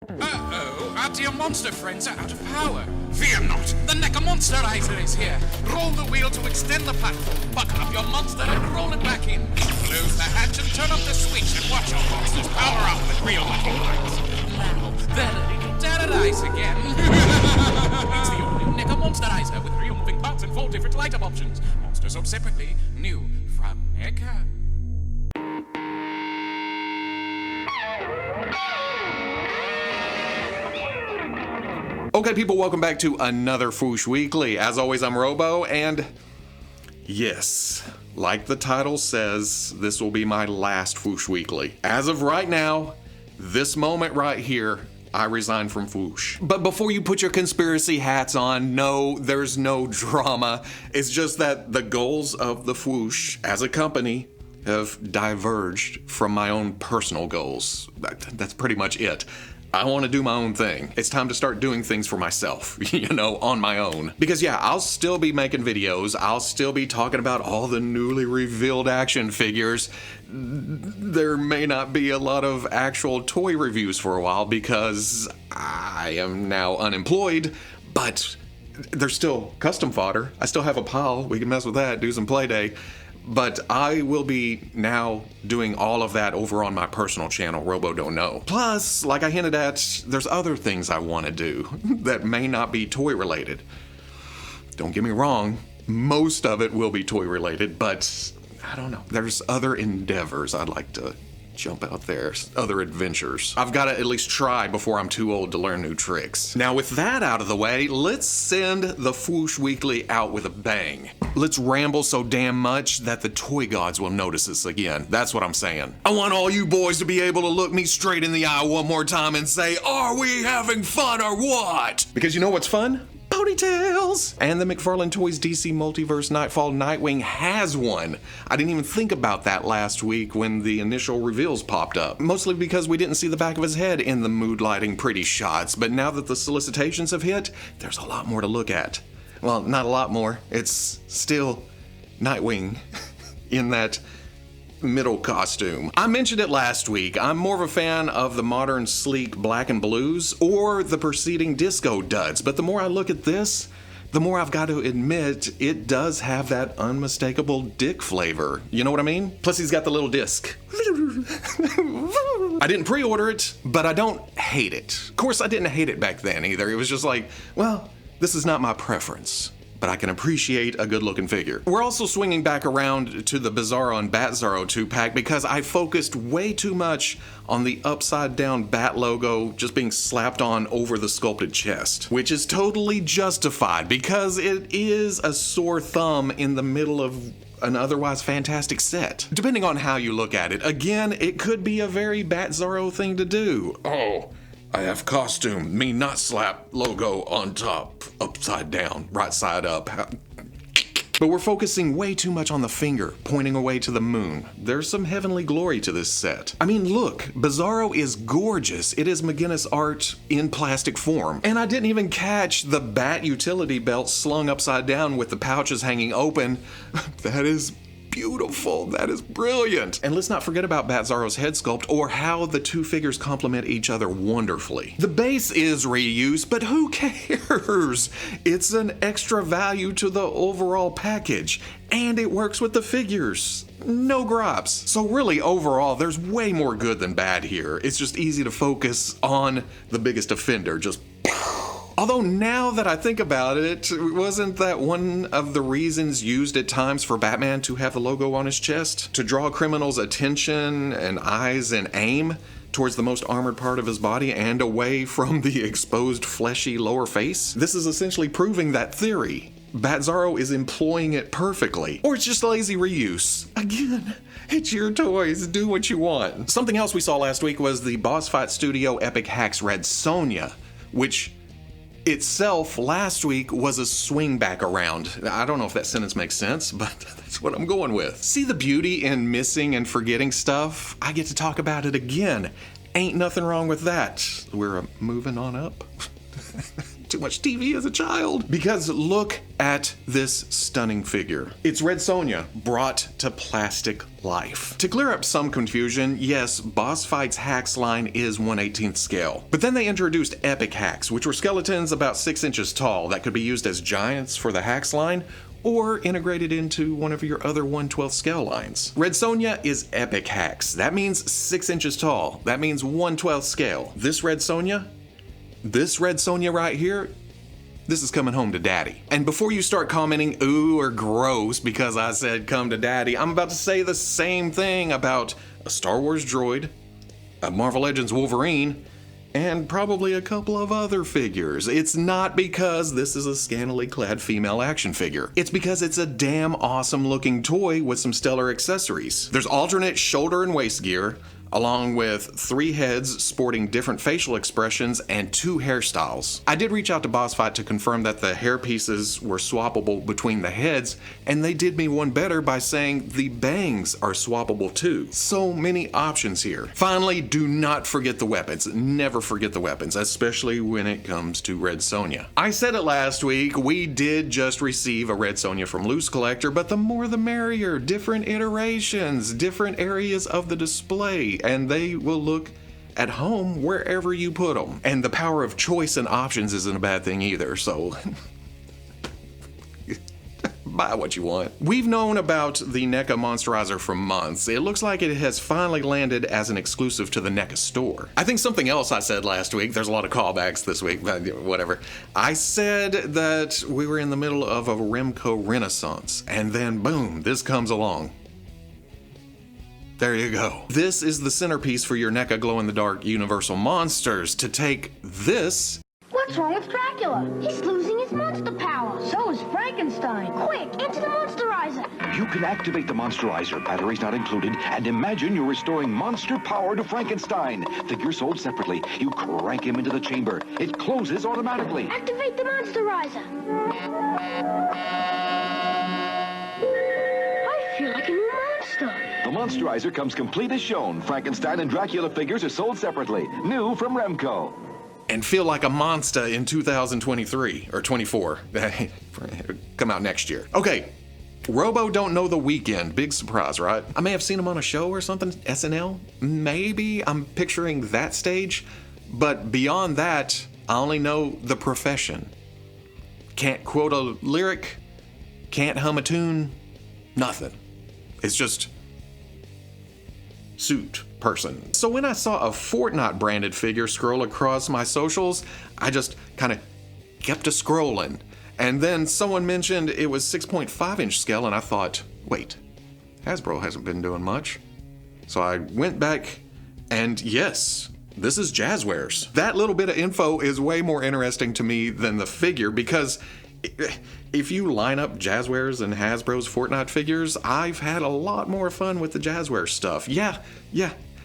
Uh-oh, our dear monster friends are out of power. Fear not, the NECA Monster-Rizer is here. Roll the wheel to extend the platform, buckle up your monster and roll it back in. Close the hatch and turn up the switch and watch your monsters power up with real-looking lights. Now, they're ready to terrorize again. It's the all-new NECA Monster-Rizer with real moving parts and 4 different light-up options. Monsters sold separately, new from NECA. Okay, people, welcome back to another Fwoosh Weekly. As always, I'm Robo, and yes, like the title says, this will be my last Fwoosh Weekly. As of right now, this moment right here, I resign from Fwoosh. But before you put your conspiracy hats on, no, there's no drama. It's just that the goals of the Fwoosh as a company have diverged from my own personal goals. That's pretty much it. I want to do my own thing. It's time to start doing things for myself, on my own. Because yeah, I'll still be making videos. I'll still be talking about all the newly revealed action figures. There may not be a lot of actual toy reviews for a while because I am now unemployed, but there's still custom fodder. I still have a pile. We can mess with that, do some play day. But I will be now doing all of that over on my personal channel, Robo Don't Know. Plus, like I hinted at, there's other things I want to do that may not be toy related. Don't get me wrong, most of it will be toy related, but I don't know. There's other endeavors I'd like to jump out there, other adventures. I've got to at least try before I'm too old to learn new tricks. Now with that out of the way, let's send the Fwoosh Weekly out with a bang. Let's ramble so damn much that the toy gods will notice us again. That's what I'm saying. I want all you boys to be able to look me straight in the eye one more time and say, are we having fun or what? Because you know what's fun? Ponytails! And the McFarlane Toys DC Multiverse Nightfall Nightwing has one. I didn't even think about that last week when the initial reveals popped up. Mostly because we didn't see the back of his head in the mood lighting pretty shots, but now that the solicitations have hit, there's a lot more to look at. Well, not a lot more. It's still Nightwing in that middle costume. I mentioned it last week. I'm more of a fan of the modern sleek black and blues or the preceding disco duds, but the more I look at this, the more I've got to admit it does have that unmistakable dick flavor. You know what I mean? Plus he's got the little disc. I didn't pre-order it, but I don't hate it. Of course I didn't hate it back then either. It was just like, well, this is not my preference, but I can appreciate a good-looking figure. We're also swinging back around to the Bizarro and Batman 2-pack because I focused way too much on the upside-down Bat logo just being slapped on over the sculpted chest, which is totally justified because it is a sore thumb in the middle of an otherwise fantastic set. Depending on how you look at it, again, it could be a very Bat-Zorro thing to do. Oh, I have costume, me not slap logo on top, upside down, right side up. But we're focusing way too much on the finger, pointing away to the moon. There's some heavenly glory to this set. I mean, look, Bizarro is gorgeous. It is McGinnis art in plastic form. And I didn't even catch the bat utility belt slung upside down with the pouches hanging open. That is beautiful. That is brilliant. And let's not forget about Bat-Zorro's head sculpt or how the two figures complement each other wonderfully. The base is reused, but who cares? It's an extra value to the overall package, and it works with the figures. No gripes. So really, overall, there's way more good than bad here. It's just easy to focus on the biggest offender, just although now that I think about it, wasn't that one of the reasons used at times for Batman to have the logo on his chest? To draw criminals' attention and eyes and aim towards the most armored part of his body and away from the exposed fleshy lower face? This is essentially proving that theory. Bat-Zorro is employing it perfectly. Or it's just lazy reuse. Again, it's your toys, do what you want. Something else we saw last week was the Boss Fight Studio Epic Hacks Red Sonia, which itself last week was a swing back around. I don't know if that sentence makes sense, but that's what I'm going with. See the beauty in missing and forgetting stuff? I get to talk about it again. Ain't nothing wrong with that. We're moving on up. Too much TV as a child. Because look at this stunning figure. It's Red Sonia, brought to plastic life. To clear up some confusion, yes, Boss Fight's hacks line is 1/18 scale. But then they introduced epic hacks, which were skeletons about 6 inches tall that could be used as giants for the hacks line, or integrated into one of your other 1/12 scale lines. Red Sonia is epic hacks. That means 6 inches tall. That means 1/12 scale. This Red Sonia right here, this is coming home to daddy. And before you start commenting ooh or gross because I said come to daddy, I'm about to say the same thing about a Star Wars droid, a Marvel Legends Wolverine, and probably a couple of other figures. It's not because this is a scantily clad female action figure. It's because it's a damn awesome looking toy with some stellar accessories. There's alternate shoulder and waist gear, along with 3 heads sporting different facial expressions and 2 hairstyles. I did reach out to Boss Fight to confirm that the hair pieces were swappable between the heads, and they did me one better by saying the bangs are swappable too. So many options here. Finally, do not forget the weapons. Never forget the weapons, especially when it comes to Red Sonia. I said it last week, we did just receive a Red Sonia from Loose Collector, but the more the merrier. Different iterations, different areas of the display, and they will look at home wherever you put them. And the power of choice and options isn't a bad thing either, so buy what you want. We've known about the NECA Monsterizer for months. It looks like it has finally landed as an exclusive to the NECA store. I think something else I said last week, there's a lot of callbacks this week, but whatever. I said that we were in the middle of a Remco renaissance, and then boom, this comes along. There you go. This is the centerpiece for your NECA glow-in-the-dark Universal Monsters. To take this... What's wrong with Dracula? He's losing his monster power. So is Frankenstein. Quick, into the Monsterizer. You can activate the Monsterizer, batteries not included, and imagine you're restoring monster power to Frankenstein. Figures sold separately. You crank him into the chamber. It closes automatically. Activate the Monsterizer. I feel like a new monster. The Monsterizer comes complete as shown. Frankenstein and Dracula figures are sold separately. New from Remco. And feel like a monster in 2023 or 24. Come out next year. Okay, Robo don't know The Weeknd. Big surprise, right? I may have seen him on a show or something. SNL? Maybe. I'm picturing that stage. But beyond that, I only know The Profession. Can't quote a lyric. Can't hum a tune. Nothing. It's just suit person. So when I saw a Fortnite branded figure scroll across my socials, I just kind of kept a scrolling. And then someone mentioned it was 6.5 inch scale, and I thought, wait, Hasbro hasn't been doing much. So I went back, and yes, this is Jazwares. That little bit of info is way more interesting to me than the figure, because if you line up Jazwares and Hasbro's Fortnite figures, I've had a lot more fun with the Jazwares stuff. Yeah,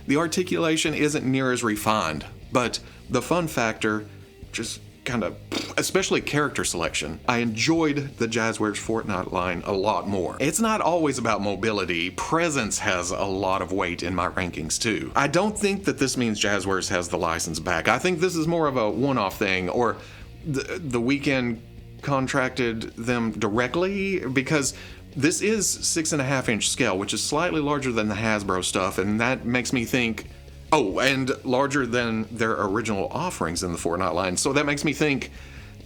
the articulation isn't near as refined, but the fun factor just kind of, especially character selection. I enjoyed the Jazwares Fortnite line a lot more. It's not always about mobility. Presence has a lot of weight in my rankings too. I don't think that this means Jazwares has the license back. I think this is more of a one-off thing, or the Weeknd contracted them directly, because this is 6.5 inch scale, which is slightly larger than the Hasbro stuff, and that makes me think, oh, and larger than their original offerings in the Fortnite line. So that makes me think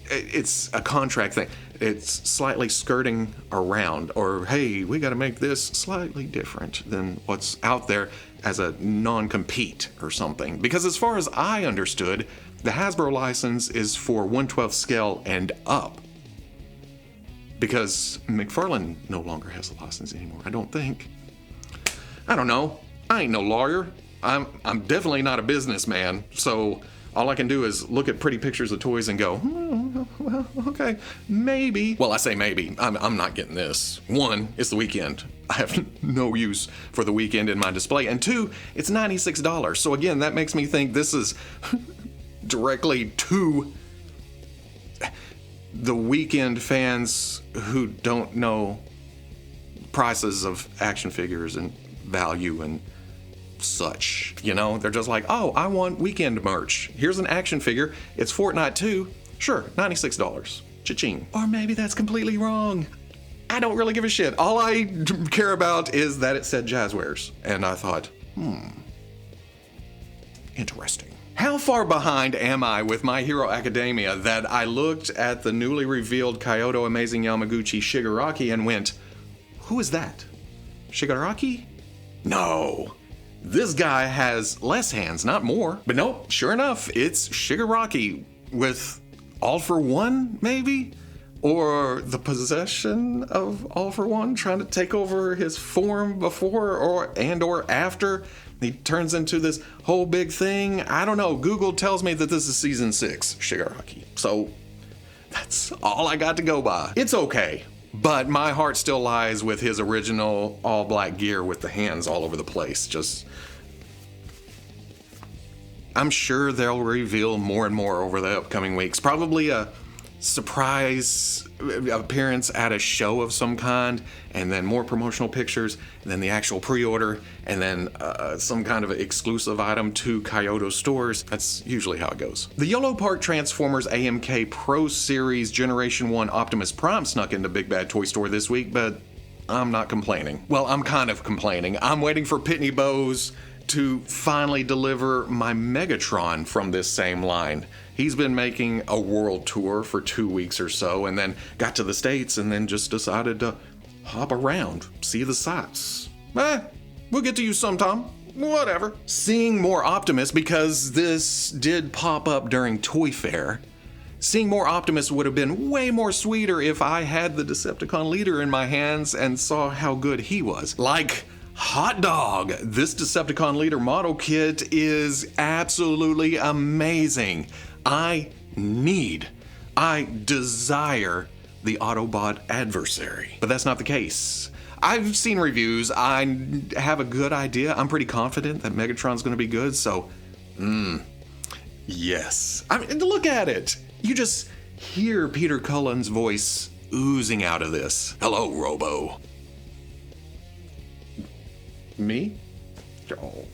it's a contract thing. It's slightly skirting around, or hey, we got to make this slightly different than what's out there as a non-compete or something. Because as far as I understood, the Hasbro license is for 1/12 scale and up. Because McFarlane no longer has a license anymore, I don't think. I don't know. I ain't no lawyer. I'm definitely not a businessman, so all I can do is look at pretty pictures of toys and go, well, okay, maybe. Well, I say maybe. I'm not getting this. 1, it's The Weeknd. I have no use for The Weeknd in my display. And 2, it's $96. So again, that makes me think this is directly to the Weeknd fans who don't know prices of action figures and value and such. You know, they're just like, oh, I want Weeknd merch. Here's an action figure. It's Fortnite too. Sure, $96. Cha-ching. Or maybe that's completely wrong. I don't really give a shit. All I care about is that it said Jazwares. And I thought, interesting. How far behind am I with My Hero Academia that I looked at the newly revealed Kyoto Amazing Yamaguchi Shigaraki and went, who is that? Shigaraki? No. This guy has less hands, not more. But nope, sure enough, it's Shigaraki with All for One, maybe? Or the possession of All for One, trying to take over his form before or after he turns into this whole big thing. I don't know. Google tells me that this is season 6, Shigaraki. So that's all I got to go by. It's okay, but my heart still lies with his original all black gear with the hands all over the place. I'm sure they'll reveal more and more over the upcoming weeks. Probably a surprise appearance at a show of some kind, and then more promotional pictures, and then the actual pre-order, and then some kind of exclusive item to Kyoto stores. That's usually how it goes. The Yolo Park Transformers AMK Pro Series Generation 1 Optimus Prime snuck into Big Bad Toy Store this week, but I'm not complaining. Well, I'm kind of complaining. I'm waiting for Pitney Bowes to finally deliver my Megatron from this same line. He's been making a world tour for 2 weeks or so, and then got to the States and then just decided to hop around, see the sights. We'll get to you sometime. Whatever. Seeing more Optimus, because this did pop up during Toy Fair. Seeing more Optimus would have been way more sweeter if I had the Decepticon leader in my hands and saw how good he was. Like, hot dog! This Decepticon leader model kit is absolutely amazing. I desire the Autobot adversary. But that's not the case. I've seen reviews. I have a good idea. I'm pretty confident that Megatron's gonna be good, so, yes. I mean, look at it. You just hear Peter Cullen's voice oozing out of this. Hello, Robo. Me? Oh.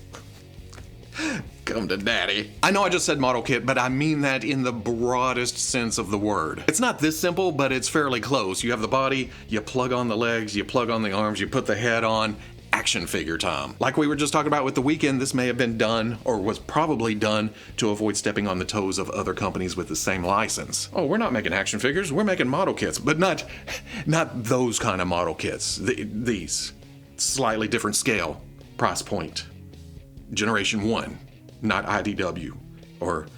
Come to daddy. I know I just said model kit, but I mean that in the broadest sense of the word. It's not this simple, but it's fairly close. You have the body, you plug on the legs, you plug on the arms, you put the head on. Action figure time. Like we were just talking about with the Weekend, this may have been done, or was probably done, to avoid stepping on the toes of other companies with the same license. Oh, we're not making action figures, we're making model kits, but not those kind of model kits. These. Slightly different scale, price point. Generation 1, not IDW, or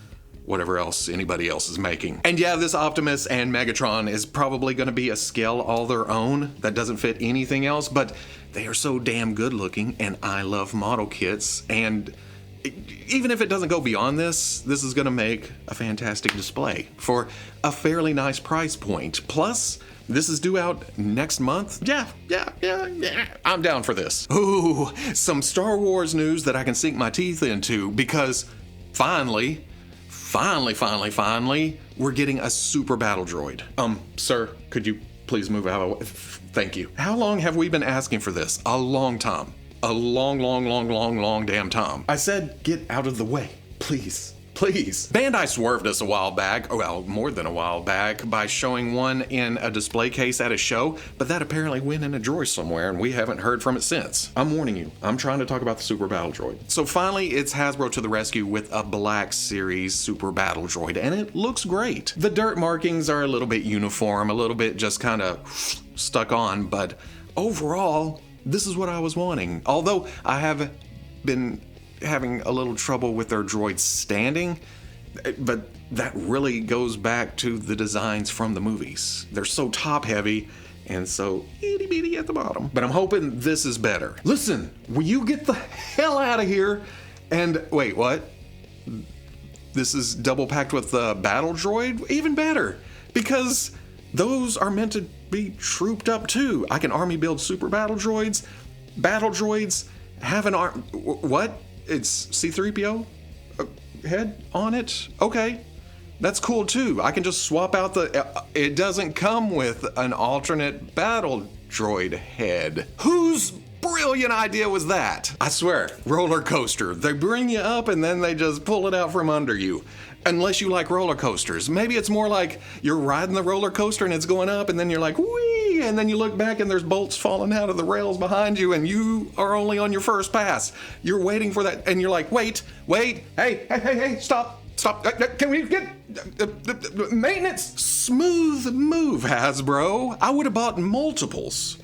whatever else anybody else is making. And yeah, this Optimus and Megatron is probably going to be a scale all their own that doesn't fit anything else, but they are so damn good looking, and I love model kits, and even if it doesn't go beyond this is going to make a fantastic display for a fairly nice price point. Plus, this is due out next month. Yeah. I'm down for this. Ooh, some Star Wars news that I can sink my teeth into, because finally, we're getting a super battle droid. Sir, could you please move out of the way? Thank you. How long have we been asking for this? A long time. A long damn time. I said, get out of the way, please. Bandai swerved us a while back, well, more than a while back, by showing one in a display case at a show, but that apparently went in a drawer somewhere, and we haven't heard from it since. I'm warning you, I'm trying to talk about the Super Battle Droid. So finally, it's Hasbro to the rescue with a Black Series Super Battle Droid, and it looks great. The dirt markings are a little bit uniform, a little bit just kind of stuck on, but overall, this is what I was wanting. Although I have been having a little trouble with their droids standing, but that really goes back to the designs from the movies. They're so top heavy and so itty bitty at the bottom. But I'm hoping this is better. Listen, will you get the hell out of here? And wait, what? This is double packed with the battle droid? Even better, because those are meant to be trooped up too. I can army build super battle droids, have an arm. What? It's C-3PO head on it? Okay, that's cool too. I can just swap out it doesn't come with an alternate battle droid head. Whose brilliant idea was that? I swear, roller coaster. They bring you up and then they just pull it out from under you. Unless you like roller coasters. Maybe it's more like you're riding the roller coaster and it's going up and then you're like, whee! And then you look back and there's bolts falling out of the rails behind you and you are only on your first pass. You're waiting for that and you're like, wait, hey, stop. Can we get maintenance? Smooth move, Hasbro. I would have bought multiples,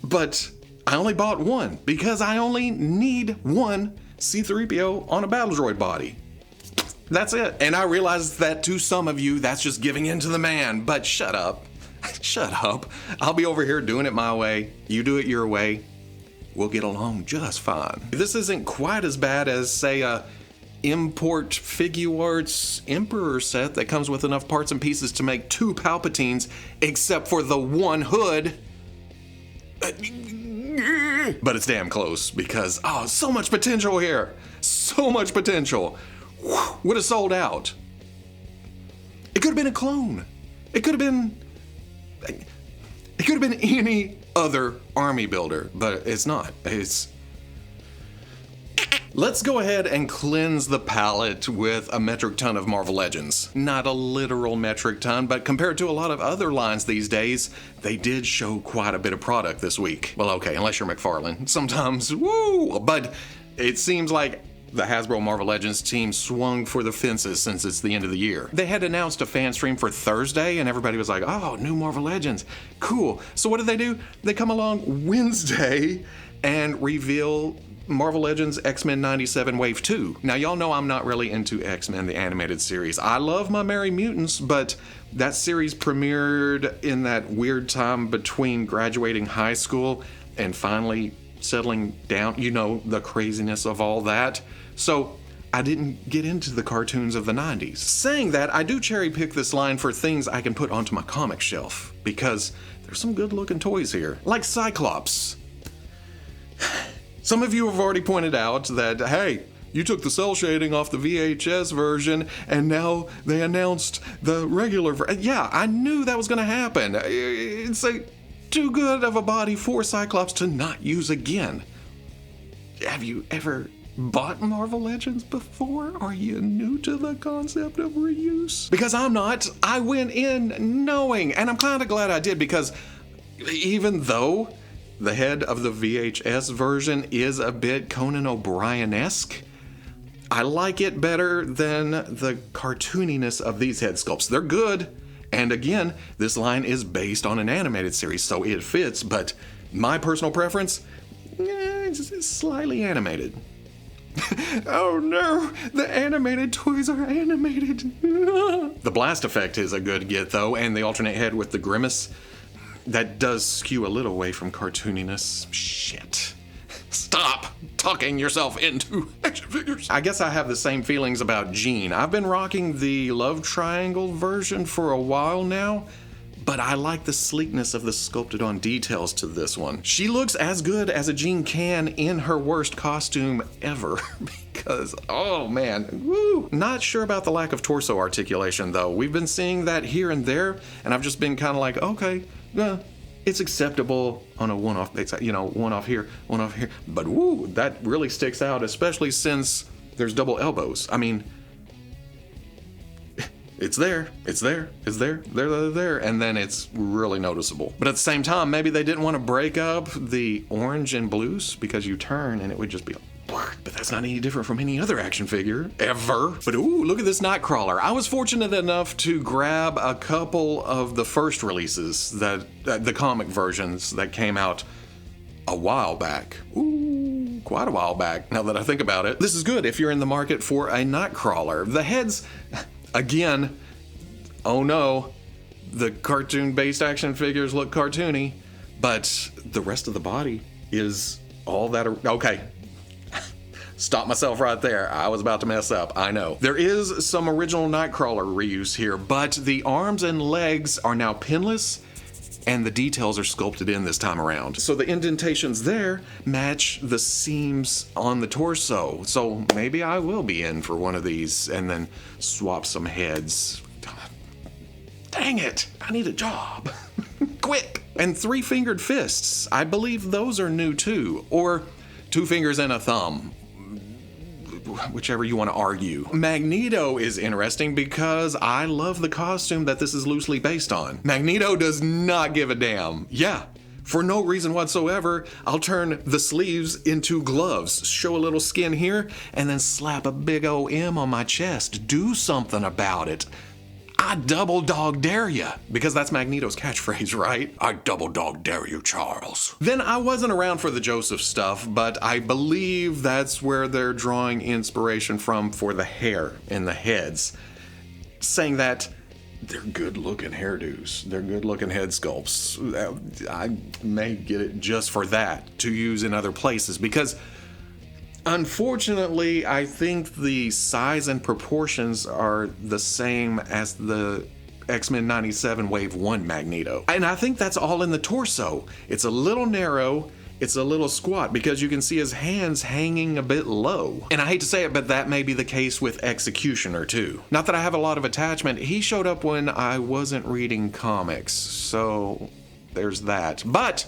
but I only bought one because I only need one C-3PO on a battle droid body. That's it. And I realize that to some of you, that's just giving in to the man, but shut up. Shut up. I'll be over here doing it my way. You do it your way. We'll get along just fine. This isn't quite as bad as, say, a import Figuarts Emperor set that comes with enough parts and pieces to make 2 Palpatines, except for the one hood. But it's damn close because, so much potential here. So much potential. Would have sold out. It could have been a clone. It could have been any other army builder, but it's not. Let's go ahead and cleanse the palate with a metric ton of Marvel Legends. Not a literal metric ton, but compared to a lot of other lines these days, they did show quite a bit of product this week. Well, okay, unless you're McFarlane. Sometimes, woo! But it seems like the Hasbro Marvel Legends team swung for the fences since it's the end of the year. They had announced a fan stream for Thursday and everybody was like, oh, new Marvel Legends, cool. So what did they do? They come along Wednesday and reveal Marvel Legends X-Men 97 Wave 2. Now y'all know I'm not really into X-Men the animated series. I love my Merry Mutants, but that series premiered in that weird time between graduating high school and finally settling down, the craziness of all that. So I didn't get into the cartoons of the 90s. Saying that, I do cherry pick this line for things I can put onto my comic shelf because there's some good looking toys here, like Cyclops. Some of you have already pointed out that, hey, you took the cell shading off the VHS version and now they announced the regular version. Yeah, I knew that was going to happen. It's too good of a body for Cyclops to not use again. Have you ever bought Marvel Legends before? Are you new to the concept of reuse? Because I'm not. I went in knowing, and I'm kind of glad I did because even though the head of the VHS version is a bit Conan O'Brien-esque, I like it better than the cartooniness of these head sculpts. They're good. And again, this line is based on an animated series, so it fits, but my personal preference, it's slightly animated. Oh no, the animated toys are animated. The blast effect is a good get though, and the alternate head with the grimace, that does skew a little away from cartooniness. Shit. Stop talking yourself into action figures. I guess I have the same feelings about Jean. I've been rocking the love triangle version for a while now, but I like the sleekness of the sculpted on details to this one. She looks as good as a Jean can in her worst costume ever because, oh man, woo. Not sure about the lack of torso articulation though. We've been seeing that here and there, and I've just been kind of like, okay, it's acceptable on a one-off basis, one off here, but woo, that really sticks out, especially since there's double elbows. I mean, it's there, and then it's really noticeable. But at the same time, maybe they didn't want to break up the orange and blues because you turn and it would just be but that's not any different from any other action figure, ever. But ooh, look at this Nightcrawler. I was fortunate enough to grab a couple of the first releases, the comic versions that came out a while back. Ooh, quite a while back, now that I think about it. This is good if you're in the market for a Nightcrawler. The heads, again, oh no, the cartoon-based action figures look cartoony, but the rest of the body is all that, okay. Stop myself right there. I was about to mess up, I know. There is some original Nightcrawler reuse here, but the arms and legs are now pinless and the details are sculpted in this time around. So the indentations there match the seams on the torso. So maybe I will be in for one of these and then swap some heads. Dang it, I need a job. Quick. And 3-fingered fists. I believe those are new too. Or 2 fingers and a thumb. whichever you want to argue. Magneto is interesting because I love the costume that this is loosely based on. Magneto does not give a damn. Yeah. For no reason whatsoever, I'll turn the sleeves into gloves, show a little skin here, and then slap a big O-M on my chest. Do something about it. I double dog dare ya, because that's Magneto's catchphrase, right? I double dog dare you, Charles. Then I wasn't around for the Joseph stuff, but I believe that's where they're drawing inspiration from for the hair and the heads, saying that they're good-looking hairdos. They're good-looking head sculpts. I may get it just for that to use in other places because, unfortunately, I think the size and proportions are the same as the X-Men 97 Wave 1 Magneto. And I think that's all in the torso. It's a little narrow. It's a little squat because you can see his hands hanging a bit low. And I hate to say it, but that may be the case with Executioner too. Not that I have a lot of attachment. He showed up when I wasn't reading comics, so there's that. But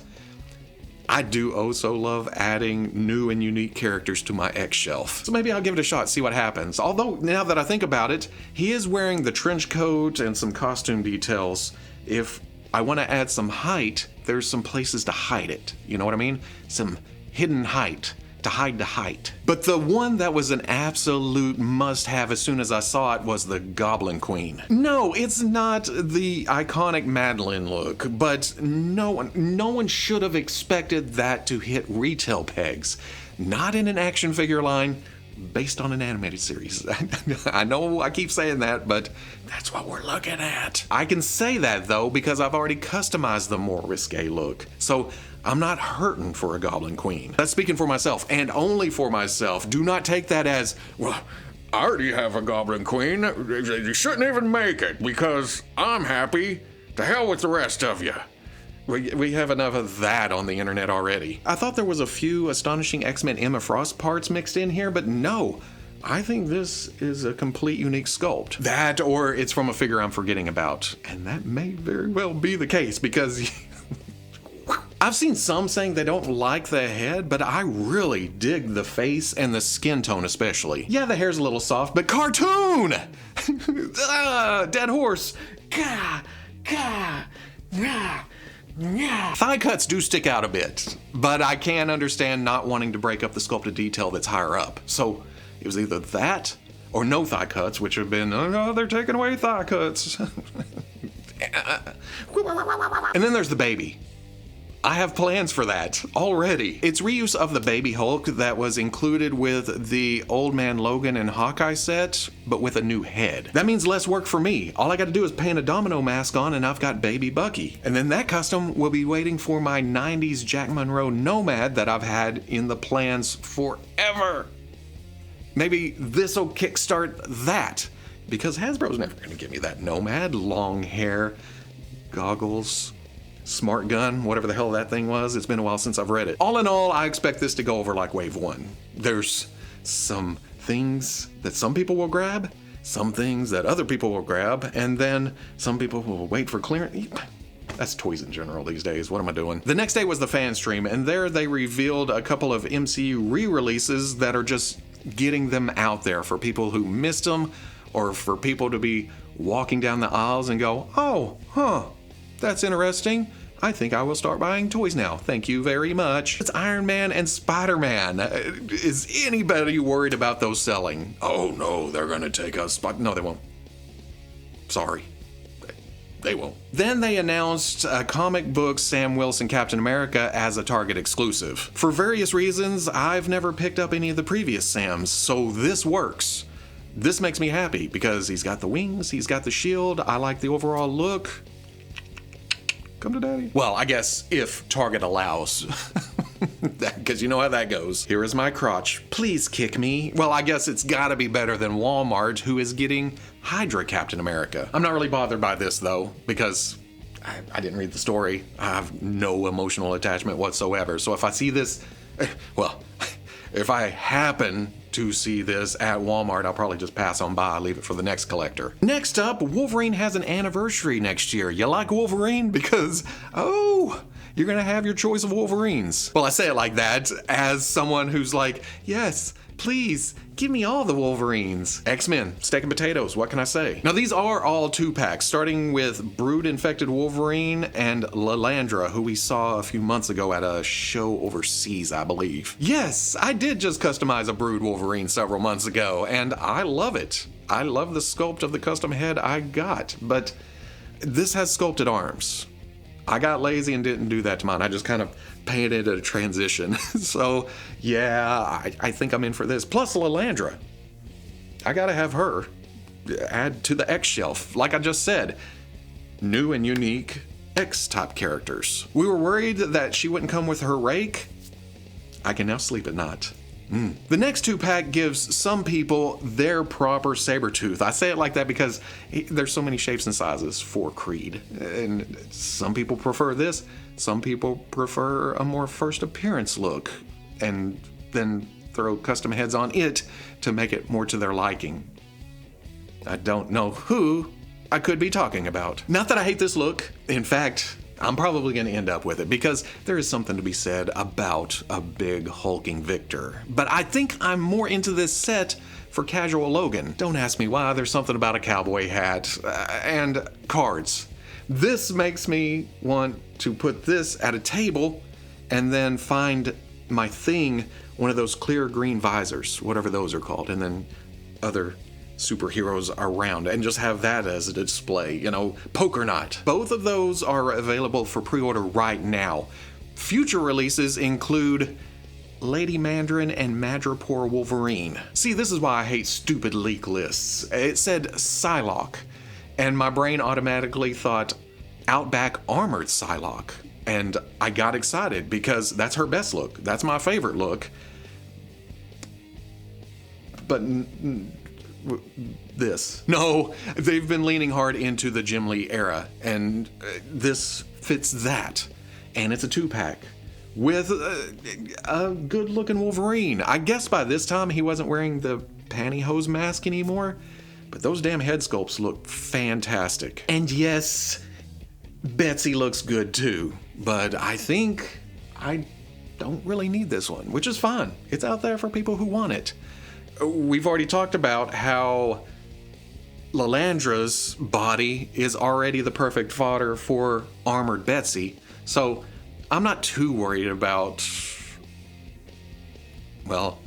I do also love adding new and unique characters to my X shelf. So maybe I'll give it a shot, see what happens. Although, now that I think about it, he is wearing the trench coat and some costume details. If I want to add some height, there's some places to hide it. You know what I mean? Some hidden height to hide the height. But the one that was an absolute must-have as soon as I saw it was the Goblin Queen. No, it's not the iconic Madeline look, but no one should have expected that to hit retail pegs. Not in an action figure line based on an animated series. I know I keep saying that, but that's what we're looking at. I can say that though because I've already customized the more risque look. So I'm not hurting for a Goblin Queen. That's speaking for myself and only for myself. Do not take that as, well, I already have a Goblin Queen. You shouldn't even make it because I'm happy. To hell with the rest of you. We have enough of that on the internet already. I thought there was a few Astonishing X-Men Emma Frost parts mixed in here, but no. I think this is a complete unique sculpt. That or it's from a figure I'm forgetting about. And that may very well be the case because I've seen some saying they don't like the head, but I really dig the face and the skin tone especially. Yeah, the hair's a little soft, but cartoon! Dead horse. Gah, gah, gah. Thigh cuts do stick out a bit, but I can understand not wanting to break up the sculpted detail that's higher up. So it was either that or no thigh cuts, which have been, oh no, they're taking away thigh cuts. And then there's the baby. I have plans for that already. It's reuse of the Baby Hulk that was included with the Old Man Logan and Hawkeye set, but with a new head. That means less work for me. All I gotta do is paint a domino mask on and I've got Baby Bucky. And then that custom will be waiting for my 90s Jack Monroe Nomad that I've had in the plans forever. Maybe this'll kickstart that, because Hasbro's never gonna give me that Nomad. Long hair, goggles, smart gun, whatever the hell that thing was. It's been a while since I've read it. All in all, I expect this to go over like Wave 1. There's some things that some people will grab, some things that other people will grab, and then some people will wait for clearance. That's toys in general these days. What am I doing? The next day was the fan stream, and there they revealed a couple of MCU re-releases that are just getting them out there for people who missed them, or for people to be walking down the aisles and go, oh, huh, that's interesting. I think I will start buying toys now. Thank you very much. It's Iron Man and Spider-Man. Is anybody worried about those selling? Oh no, they're gonna take us. No, they won't. Sorry. They won't. Then they announced comic book Sam Wilson Captain America as a Target exclusive. For various reasons, I've never picked up any of the previous Sams, so this works. This makes me happy because he's got the wings, he's got the shield, I like the overall look. Come to daddy. Well, I guess if Target allows. Because you know how that goes. Here is my crotch. Please kick me. Well, I guess it's gotta be better than Walmart, who is getting Hydra Captain America. I'm not really bothered by this though, because I didn't read the story. I have no emotional attachment whatsoever. So if I see this, well, if I happen to see this at Walmart, I'll probably just pass on by, leave it for the next collector. Next up, Wolverine has an anniversary next year. You like Wolverine? Because, oh, you're gonna have your choice of Wolverines. Well, I say it like that as someone who's like, yes, Please, give me all the Wolverines. X-Men, steak and potatoes, what can I say? Now these are all 2-packs, starting with Brood-infected Wolverine and Lilandra, who we saw a few months ago at a show overseas, I believe. Yes, I did just customize a Brood Wolverine several months ago, and I love it. I love the sculpt of the custom head I got, but this has sculpted arms. I got lazy and didn't do that to mine. I just kind of painted a transition. So, yeah, I think I'm in for this. Plus, Lilandra. I gotta have her. Add to the X shelf. Like I just said, new and unique X-type characters. We were worried that she wouldn't come with her rake. I can now sleep at night. The next 2-pack gives some people their proper Sabretooth. I say it like that because there's so many shapes and sizes for Creed. And some people prefer this, some people prefer a more first appearance look, and then throw custom heads on it to make it more to their liking. I don't know who I could be talking about. Not that I hate this look. In fact, I'm probably going to end up with it because there is something to be said about a big hulking Victor. But I think I'm more into this set for casual Logan. Don't ask me why, there's something about a cowboy hat and cards. This makes me want to put this at a table and then find my thing, one of those clear green visors, whatever those are called, and then other superheroes around, and just have that as a display, you know, poker night. Both of those are available for pre-order right now. Future releases include Lady Mandarin and Madripoor Wolverine. See, this is why I hate stupid leak lists. It said Psylock, and my brain automatically thought Outback Armored Psylock, and I got excited because that's her best look. That's my favorite look. But this. No, they've been leaning hard into the Jim Lee era, and this fits that. And it's a 2-pack with a good-looking Wolverine. I guess by this time he wasn't wearing the pantyhose mask anymore, but those damn head sculpts look fantastic. And yes, Betsy looks good too, but I think I don't really need this one, which is fine. It's out there for people who want it. We've already talked about how Lilandra's body is already the perfect fodder for Armored Betsy, so I'm not too worried about, well,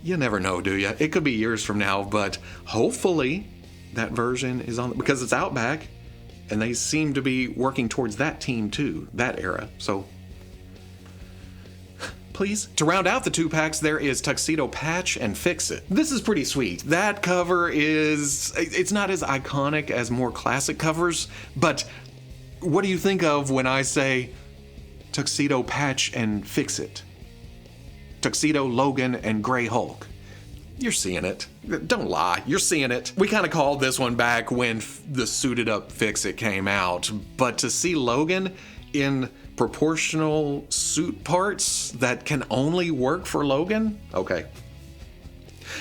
you never know, do you? It could be years from now, but hopefully that version is on, because it's Outback, and they seem to be working towards that team too, that era, so please. To round out the 2-packs, there is Tuxedo Patch and Fix It. This is pretty sweet. That cover it's not as iconic as more classic covers, but what do you think of when I say Tuxedo Patch and Fix It? Tuxedo, Logan, and Grey Hulk. You're seeing it. Don't lie, you're seeing it. We kind of called this one back when the suited up Fix It came out, but to see Logan in proportional suit parts that can only work for Logan? Okay.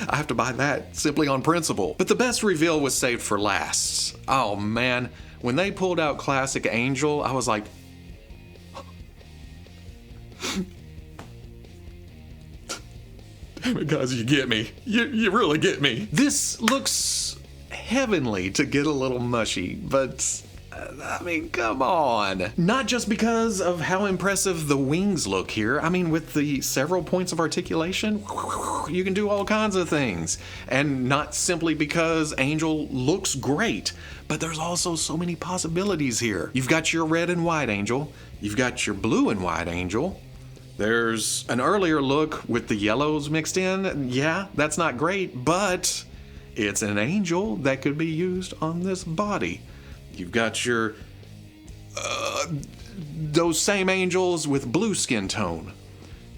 I have to buy that simply on principle. But the best reveal was saved for last. Oh man, when they pulled out Classic Angel, I was like, damn it guys, you get me. You really get me. This looks heavenly to get a little mushy, but I mean, come on. Not just because of how impressive the wings look here. I mean, with the several points of articulation, you can do all kinds of things. And not simply because Angel looks great, but there's also so many possibilities here. You've got your red and white Angel. You've got your blue and white Angel. There's an earlier look with the yellows mixed in. Yeah, that's not great, but it's an Angel that could be used on this body. You've got your, those same Angels with blue skin tone.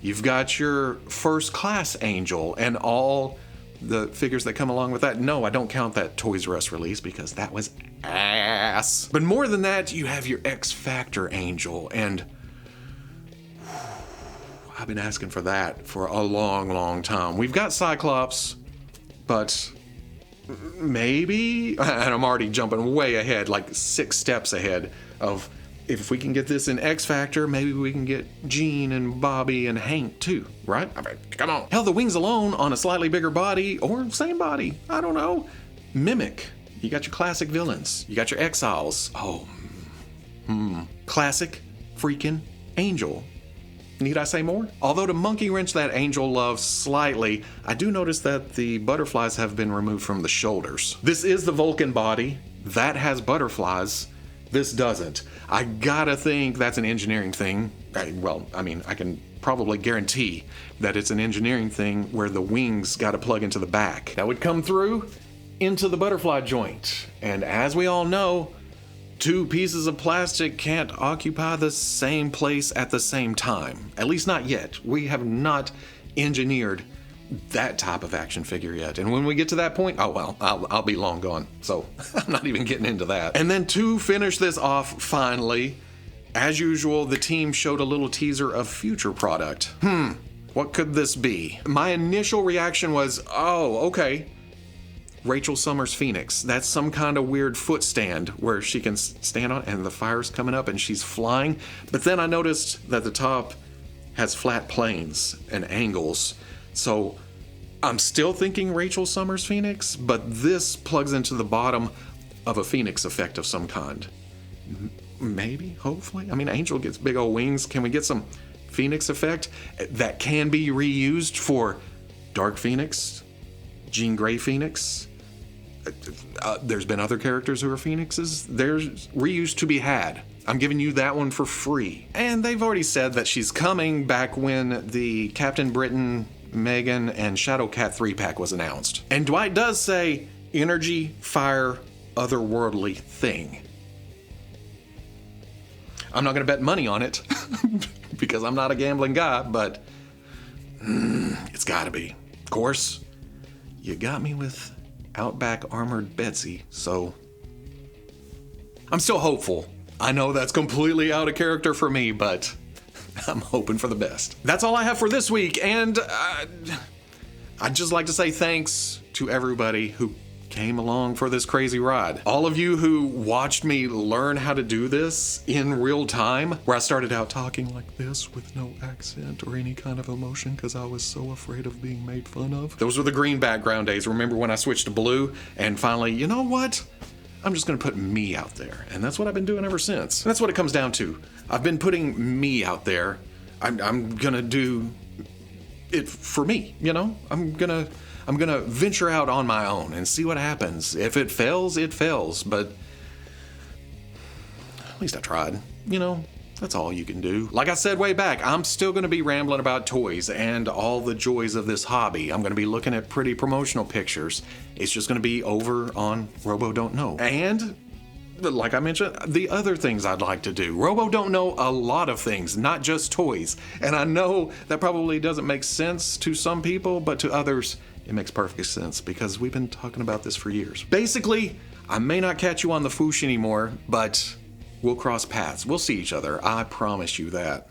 You've got your first class Angel and all the figures that come along with that. No, I don't count that Toys R Us release because that was ass. But more than that, you have your X Factor Angel, and I've been asking for that for a long, long time. We've got Cyclops, but maybe, and I'm already jumping way ahead, like 6 steps ahead of if we can get this in X Factor, maybe we can get Gene and Bobby and Hank too, right? I mean, come on. Hell, the wings alone on a slightly bigger body or same body, I don't know. Mimic. You got your classic villains. You got your exiles. Classic freaking Angel. Need I say more? Although to monkey wrench that Angel love slightly, I do notice that the butterflies have been removed from the shoulders. This is the Vulcan body. That has butterflies. This doesn't. I gotta think that's an engineering thing. I can probably guarantee that it's an engineering thing where the wings gotta plug into the back. That would come through into the butterfly joint. And as we all know, two pieces of plastic can't occupy the same place at the same time. At least not yet. We have not engineered that type of action figure yet. And when we get to that point, I'll be long gone. So I'm not even getting into that. And then to finish this off, finally, as usual, the team showed a little teaser of future product. What could this be? My initial reaction was, oh, okay. Rachel Summers Phoenix. That's some kind of weird foot stand where she can stand on and the fire's coming up and she's flying. But then I noticed that the top has flat planes and angles. So I'm still thinking Rachel Summers Phoenix, but this plugs into the bottom of a Phoenix effect of some kind. Maybe, hopefully. I mean, Angel gets big old wings. Can we get some Phoenix effect that can be reused for Dark Phoenix, Jean Grey Phoenix? There's been other characters who are Phoenixes. There's reuse to be had. I'm giving you that one for free. And they've already said that she's coming back when the Captain Britain, Megan, and Shadowcat 3-pack was announced. And Dwight does say, energy, fire, otherworldly thing. I'm not going to bet money on it because I'm not a gambling guy, but it's got to be. Of course, you got me with Outback Armored Betsy, so I'm still hopeful. I know that's completely out of character for me, but I'm hoping for the best. That's all I have for this week, and I'd just like to say thanks to everybody who came along for this crazy ride. All of you who watched me learn how to do this in real time, where I started out talking like this with no accent or any kind of emotion because I was so afraid of being made fun of. Those were the green background days. Remember when I switched to blue and finally, you know what? I'm just gonna put me out there. And that's what I've been doing ever since. That's what it comes down to. I've been putting me out there. I'm gonna do it for me, you know? I'm gonna venture out on my own and see what happens. If it fails, it fails, but at least I tried. You know, that's all you can do. Like I said way back, I'm still gonna be rambling about toys and all the joys of this hobby. I'm gonna be looking at pretty promotional pictures. It's just gonna be over on Robo Don't Know. And like I mentioned, the other things I'd like to do. Robo don't know a lot of things, not just toys. And I know that probably doesn't make sense to some people, but to others, it makes perfect sense because we've been talking about this for years. Basically, I may not catch you on the Fwoosh anymore, but we'll cross paths. We'll see each other. I promise you that.